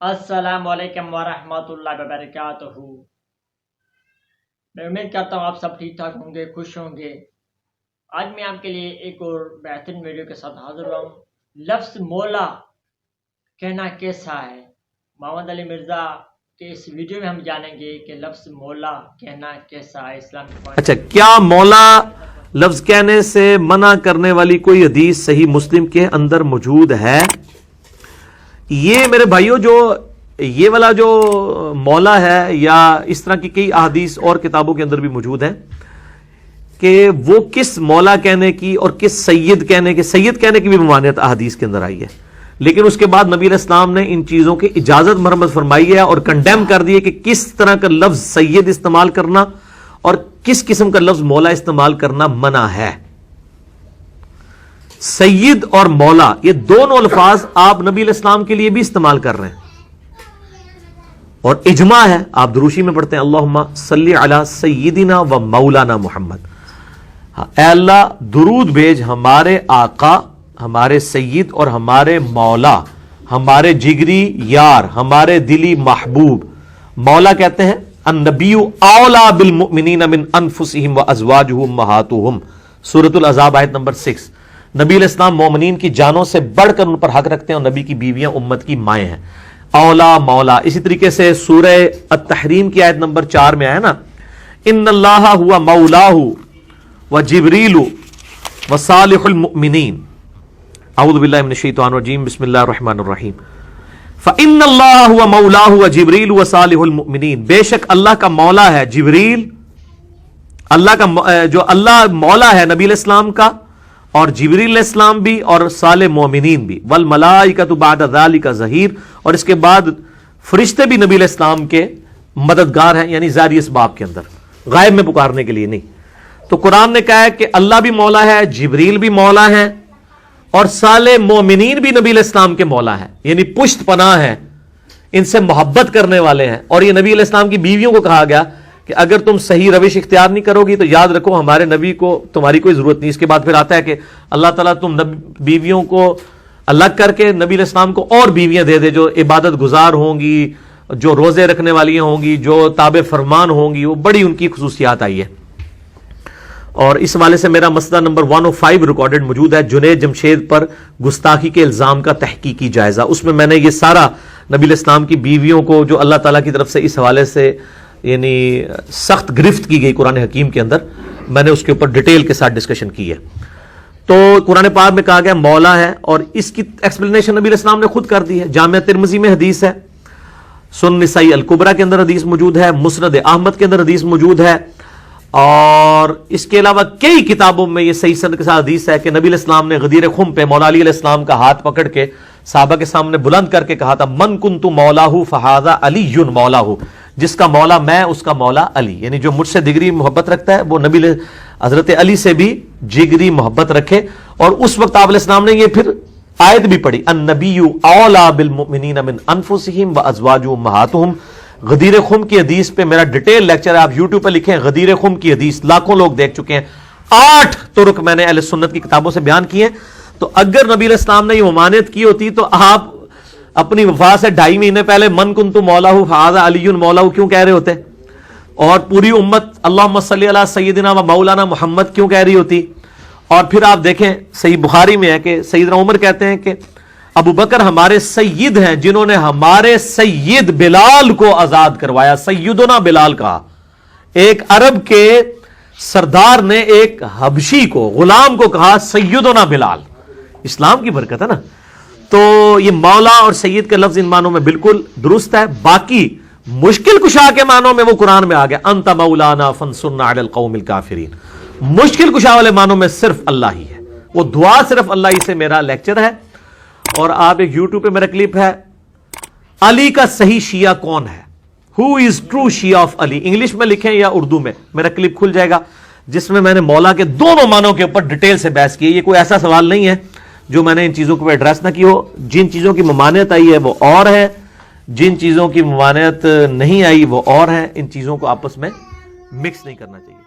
السلام علیکم ورحمۃ اللہ وبرکاتہ۔ میں امید کرتا ہوں آپ سب ٹھیک ٹھاک ہوں گے، خوش ہوں گے۔ آج میں آپ کے لیے ایک اور بہترین ویڈیو کے ساتھ حاضر ہوا ہوں۔ لفظ مولا کہنا کیسا ہے؟ محمد علی مرزا کے اس ویڈیو میں ہم جانیں گے کہ لفظ مولا کہنا کیسا ہے اسلام کے۔ اچھا، کیا مولا لفظ کہنے سے منع کرنے والی کوئی حدیث صحیح مسلم کے اندر موجود ہے؟ یہ میرے بھائیوں، جو یہ والا جو مولا ہے یا اس طرح کی کئی احادیث اور کتابوں کے اندر بھی موجود ہیں کہ وہ کس مولا کہنے کی اور کس سید کہنے کی بھی ممانعت احادیث کے اندر آئی ہے، لیکن اس کے بعد نبی علیہ السلام نے ان چیزوں کی اجازت مرمت فرمائی ہے اور کنڈیم کر دی ہے کہ کس طرح کا لفظ سید استعمال کرنا اور کس قسم کا لفظ مولا استعمال کرنا منع ہے۔ سید اور مولا یہ دونوں الفاظ آپ نبی علیہ السلام کے لیے بھی استعمال کر رہے ہیں، اور اجماع ہے، آپ دروشی میں پڑھتے ہیں اللہم صلی علی سیدنا و مولانا محمد، اے اللہ درود بھیج ہمارے آقا، ہمارے سید اور ہمارے مولا، ہمارے جگری یار، ہمارے دلی محبوب۔ مولا کہتے ہیں النبی اولا بالمؤمنین من انفسہم و ازواجہ امہاتہم، سورۃ الاحزاب آیت نمبر 6۔ نبی علیہ السلام مومنین کی جانوں سے بڑھ کر ان پر حق رکھتے ہیں، اور نبی کی بیویاں امت کی مائیں ہیں۔ اولا مولا، اسی طریقے سے سورہ التحریم کی آیت نمبر 4 میں آیا نا، ان اللہ ہوا مولاہ و جبریل و صالح المؤمنین۔ اعوذ باللہ من الشیطان الرجیم، بسم اللہ الرحمن الرحیم۔ فإن اللہ ہوا مولاہ و جبریل و صالح المؤمنین، بے شک اللہ کا مولا ہے جبریل، اللہ کا جو اللہ مولا ہے نبی علیہ السلام کا، اور جبریل علیہ السلام بھی اور صالح مومنین بھی، والملائکۃ بعد ذلک ظہیر، اور اس کے بعد فرشتے بھی نبی علیہ السلام کے مددگار ہیں، یعنی ظاہری اسباب کے اندر، غائب میں پکارنے کے لیے نہیں۔ تو قرآن نے کہا ہے کہ اللہ بھی مولا ہے، جبریل بھی مولا ہے، اور صالح مومنین بھی نبی علیہ السلام کے مولا ہیں، یعنی پشت پناہ ہیں، ان سے محبت کرنے والے ہیں۔ اور یہ نبی علیہ السلام کی بیویوں کو کہا گیا کہ اگر تم صحیح روش اختیار نہیں کرو گی تو یاد رکھو ہمارے نبی کو تمہاری کوئی ضرورت نہیں۔ اس کے بعد پھر آتا ہے کہ اللہ تعالیٰ تم بیویوں کو الگ کر کے نبی علیہ السلام کو اور بیویاں دے دے جو عبادت گزار ہوں گی، جو روزے رکھنے والی ہوں گی، جو تابع فرمان ہوں گی، وہ بڑی ان کی خصوصیات آئی ہے۔ اور اس حوالے سے میرا مسئلہ نمبر 105 ریکارڈڈ موجود ہے، جنید جمشید پر گستاخی کے الزام کا تحقیقی جائزہ۔ اس میں نے یہ سارا نبی علیہ السلام کی بیویوں کو جو اللہ تعالیٰ کی طرف سے اس حوالے سے یعنی سخت گرفت کی گئی قرآن حکیم کے اندر، میں نے اس کے اوپر ڈیٹیل کے ساتھ ڈسکشن کی ہے۔ تو قرآن پاک میں کہا گیا مولا ہے، اور اس کی ایکسپلینیشن نبی علیہ السلام نے خود کر دی ہے۔ جامعہ ترمذی میں حدیث ہے، سنن نسائی الکبریٰ کے اندر حدیث موجود ہے، مسند احمد کے اندر حدیث موجود ہے، اور اس کے علاوہ کئی کتابوں میں یہ صحیح سند کے ساتھ حدیث ہے کہ نبی علیہ السلام نے غدیر خم پہ مولا علی علیہ السلام کا ہاتھ پکڑ کے صحابہ کے سامنے بلند کر کے کہا تھا من کنت مولاہ فہذا علی مولاہ، جس کا مولا میں اس کا مولا علی، یعنی جو مجھ سے جگری محبت رکھتا ہے وہ نبی حضرت علی سے بھی جگری محبت رکھے۔ اور اس وقت آپ علیہ السلام نے یہ پھر آیت بھی پڑھی النبی اولا بالمؤمنین من انفسہم وازواجہ امہاتہم۔ غدیر خم کی حدیث پہ میرا ڈیٹیل لیکچر ہے، آپ یوٹیوب پہ لکھیں غدیر خم کی حدیث، لاکھوں لوگ دیکھ چکے ہیں، 8 طرق میں نے اہل سنت کی کتابوں سے بیان کیے ہیں۔ تو اگر نبی علیہ السلام نے یہ ممانعت کی ہوتی تو آپ اپنی وفات سے 2.5 مہینے پہلے من کنت مولاہ فہذا علی مولاہ کیوں کہہ رہے ہوتے، اور پوری امت اللہم صلی علی سیدنا و مولانا محمد کیوں کہہ رہی ہوتی۔ اور پھر آپ دیکھیں صحیح بخاری میں ہے کہ سیدنا عمر کہتے ہیں کہ ابو بکر ہمارے سید ہیں جنہوں نے ہمارے سید بلال کو آزاد کروایا، سیدنا بلال کہا۔ ایک عرب کے سردار نے ایک حبشی کو، غلام کو کہا سیدنا بلال۔ اسلام کی برکت ہے نا۔ تو یہ مولا اور سید کے لفظ ان معنوں میں بالکل درست ہے۔ باقی مشکل کشا کے معنوں میں وہ قرآن میں آ گیا انت مولانا فانصرنا علی القوم الکافرین۔ مشکل کشا والے معنوں میں صرف اللہ ہی ہے، وہ دعا صرف اللہ ہی سے میرا لیکچر ہے۔ اور آپ ایک یوٹیوب پہ میرا کلپ ہے علی کا صحیح شیعہ کون ہے، who is true Shia of Ali, English میں لکھیں یا اردو میں، میرا کلپ کھل جائے گا جس میں نے مولا کے دونوں معنوں کے اوپر ڈیٹیل سے بحث کی ہے۔ یہ کوئی ایسا سوال نہیں ہے جو میں نے ان چیزوں کو ایڈریس نہ کی ہو۔ جن چیزوں کی ممانعت آئی ہے وہ اور ہے، جن چیزوں کی ممانعت نہیں آئی وہ اور ہے۔ ان چیزوں کو آپس میں مکس نہیں کرنا چاہیے۔